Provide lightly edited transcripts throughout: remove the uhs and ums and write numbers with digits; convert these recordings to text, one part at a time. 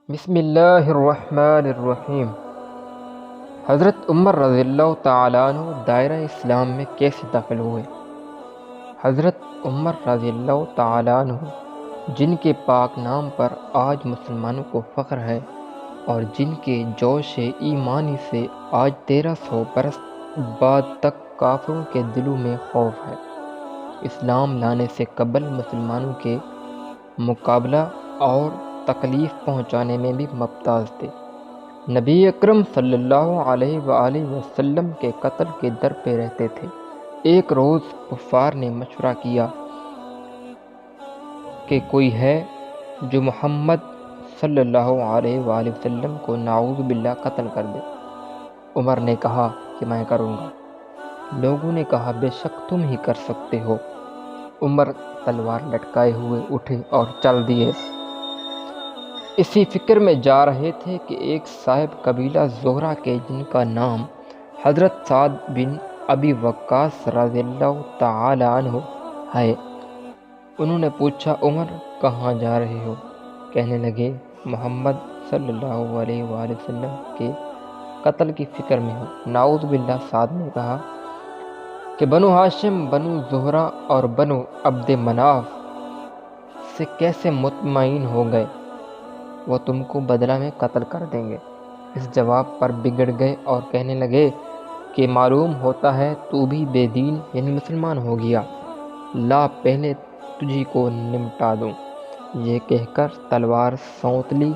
بسم اللہ الرحمن الرحیم۔ حضرت عمر رضی اللہ تعالیٰ عنہ دائرہ اسلام میں کیسے داخل ہوئے؟ حضرت عمر رضی اللہ تعالیٰ عنہ جن کے پاک نام پر آج مسلمانوں کو فخر ہے اور جن کے جوش ایمانی سے آج 1300 برس بعد تک کافروں کے دلوں میں خوف ہے، اسلام لانے سے قبل مسلمانوں کے مقابلہ اور تکلیف پہنچانے میں بھی ممتاز تھے۔ نبی اکرم صلی اللہ علیہ وآلہ وسلم کے قتل کے در پہ رہتے تھے۔ ایک روز کفار نے مشورہ کیا کہ کوئی ہے جو محمد صلی اللہ علیہ وآلہ وسلم کو نعوذ باللہ قتل کر دے۔ عمر نے کہا کہ میں کروں گا۔ لوگوں نے کہا بے شک تم ہی کر سکتے ہو۔ عمر تلوار لٹکائے ہوئے اٹھے اور چل دیے۔ اسی فکر میں جا رہے تھے کہ ایک صاحب قبیلہ زہرہ کے جن کا نام حضرت سعد بن ابی وقاص رضی اللہ تعالی عنہ ہے، انہوں نے پوچھا عمر کہاں جا رہے ہو؟ کہنے لگے محمد صلی اللہ علیہ وآلہ وسلم کے قتل کی فکر میں ہوں۔ نعوذ باللہ۔ سعد نے کہا کہ بنو ہاشم، بنو زہرہ اور بنو عبد مناف سے کیسے مطمئن ہو گئے؟ وہ تم کو بدلہ میں قتل کر دیں گے۔ اس جواب پر بگڑ گئے اور کہنے لگے کہ معلوم ہوتا ہے تو بھی بے دین یعنی مسلمان ہو گیا، لا پہلے تجھی کو نمٹا دوں۔ یہ کہہ کر تلوار سونت لی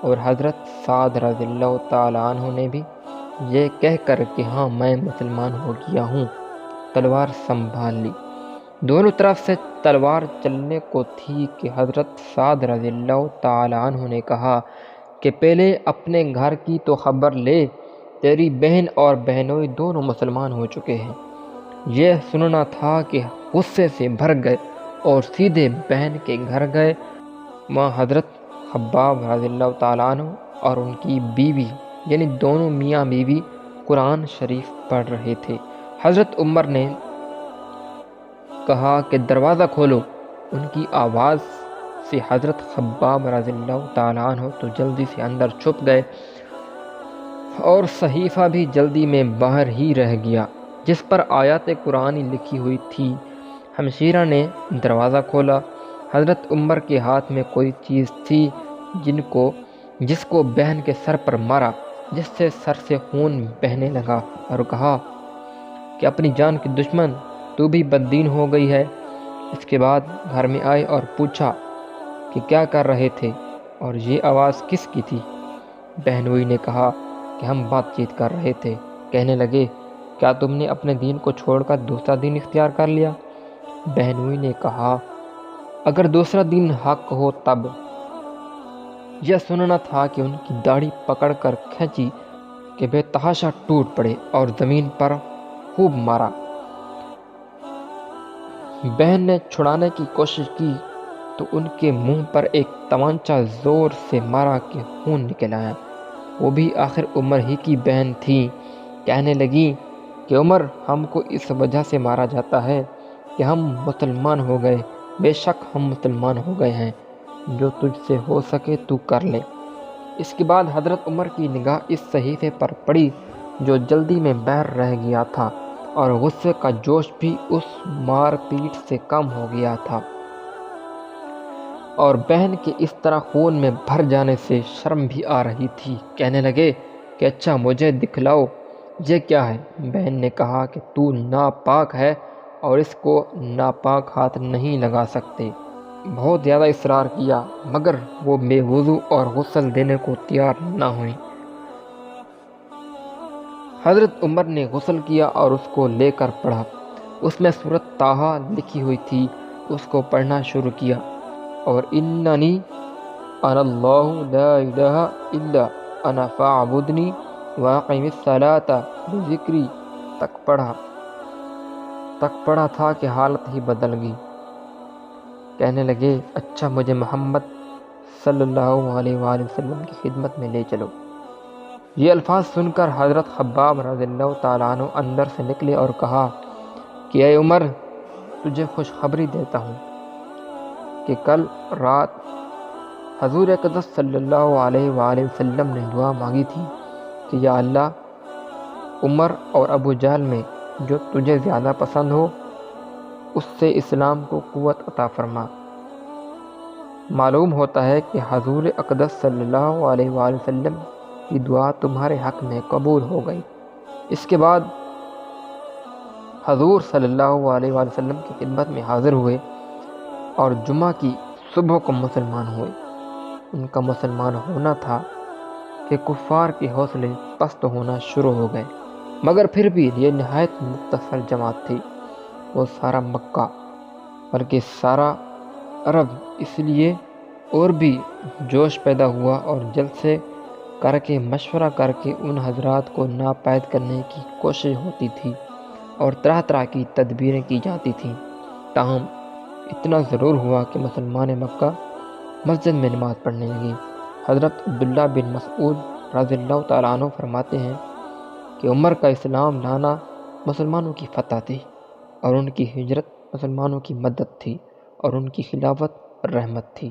اور حضرت سعد رضی اللہ تعالیٰ عنہ نے بھی یہ کہہ کر کہ ہاں میں مسلمان ہو گیا ہوں، تلوار سنبھال لی۔ دونوں طرف سے تلوار چلنے کو تھی کہ حضرت سعد رضی اللہ تعالیٰ عنہ نے کہا کہ پہلے اپنے گھر کی تو خبر لے، تیری بہن اور بہنوئی دونوں مسلمان ہو چکے ہیں۔ یہ سننا تھا کہ غصے سے بھر گئے اور سیدھے بہن کے گھر گئے۔ وہاں حضرت خباب رضی اللہ تعالیٰ عنہ اور ان کی بیوی یعنی دونوں میاں بیوی قرآن شریف پڑھ رہے تھے۔ حضرت عمر نے کہا کہ دروازہ کھولو۔ ان کی آواز سے حضرت خباب رضی اللہ تعالیٰ عنہ تو جلدی سے اندر چھپ گئے اور صحیفہ بھی جلدی میں باہر ہی رہ گیا جس پر آیات قرآنی لکھی ہوئی تھی۔ ہمشیرہ نے دروازہ کھولا۔ حضرت عمر کے ہاتھ میں کوئی چیز تھی جس کو بہن کے سر پر مارا، جس سے سر سے خون بہنے لگا اور کہا کہ اپنی جان کی دشمن، تو بھی بددین ہو گئی ہے۔ اس کے بعد گھر میں آئے اور پوچھا کہ کیا کر رہے تھے اور یہ آواز کس کی تھی؟ بہنوئی نے کہا کہ ہم بات چیت کر رہے تھے۔ کہنے لگے کیا تم نے اپنے دین کو چھوڑ کر دوسرا دین اختیار کر لیا؟ بہنوئی نے کہا اگر دوسرا دین حق ہو تب۔ یہ سننا تھا کہ ان کی داڑھی پکڑ کر کھینچی کہ بے تحاشا ٹوٹ پڑے اور زمین پر خوب مارا۔ بہن نے چھڑانے کی کوشش کی تو ان کے منہ پر ایک تمانچہ زور سے مارا کہ خون نکل آیا۔ وہ بھی آخر عمر ہی کی بہن تھی۔ کہنے لگی کہ عمر ہم کو اس وجہ سے مارا جاتا ہے کہ ہم مسلمان ہو گئے۔ بے شک ہم مسلمان ہو گئے ہیں، جو تجھ سے ہو سکے تو کر لے۔ اس کے بعد حضرت عمر کی نگاہ اس صحیفے پر پڑی جو جلدی میں باہر رہ گیا تھا اور غصے کا جوش بھی اس مار پیٹ سے کم ہو گیا تھا اور بہن کے اس طرح خون میں بھر جانے سے شرم بھی آ رہی تھی۔ کہنے لگے کہ اچھا مجھے دکھلاؤ یہ کیا ہے؟ بہن نے کہا کہ تو ناپاک ہے اور اس کو ناپاک ہاتھ نہیں لگا سکتے۔ بہت زیادہ اصرار کیا مگر وہ بے وضو اور غسل دینے کو تیار نہ ہوئی۔ حضرت عمر نے غسل کیا اور اس کو لے کر پڑھا۔ اس میں سورۃ طٰہٰ لکھی ہوئی تھی۔ اس کو پڑھنا شروع کیا اور اننی انا اللہ لا الہ الا انا فاعبدنی واقم الصلاۃ بذکری تک پڑھا تھا کہ حالت ہی بدل گئی۔ کہنے لگے اچھا مجھے محمد صلی اللہ علیہ وآلہ وسلم کی خدمت میں لے چلو۔ یہ الفاظ سن کر حضرت خباب رضی اللہ تعالیٰ عنہ اندر سے نکلے اور کہا کہ اے عمر، تجھے خوشخبری دیتا ہوں کہ کل رات حضور اقدس صلی اللہ علیہ وآلہ وسلم نے دعا مانگی تھی کہ یا اللہ، عمر اور ابو جہل میں جو تجھے زیادہ پسند ہو اس سے اسلام کو قوت عطا فرما۔ معلوم ہوتا ہے کہ حضور اقدس صلی اللہ علیہ وآلہ وسلم کی دعا تمہارے حق میں قبول ہو گئی۔ اس کے بعد حضور صلی اللہ علیہ وآلہ وسلم کی خدمت میں حاضر ہوئے اور جمعہ کی صبح کو مسلمان ہوئے۔ ان کا مسلمان ہونا تھا کہ کفار کے حوصلے پست ہونا شروع ہو گئے، مگر پھر بھی یہ نہایت مختصر جماعت تھی۔ وہ سارا مکہ بلکہ سارا عرب اس لیے اور بھی جوش پیدا ہوا اور جلسے کر کے مشورہ کر کے ان حضرات کو ناپید کرنے کی کوشش ہوتی تھی اور طرح طرح کی تدبیریں کی جاتی تھیں۔ تاہم اتنا ضرور ہوا کہ مسلمان مکہ مسجد میں نماز پڑھنے لگے۔ حضرت عبداللہ بن مسعود رضی اللہ تعالیٰ عنہ فرماتے ہیں کہ عمر کا اسلام لانا مسلمانوں کی فتح تھی اور ان کی ہجرت مسلمانوں کی مدد تھی اور ان کی خلافت رحمت تھی۔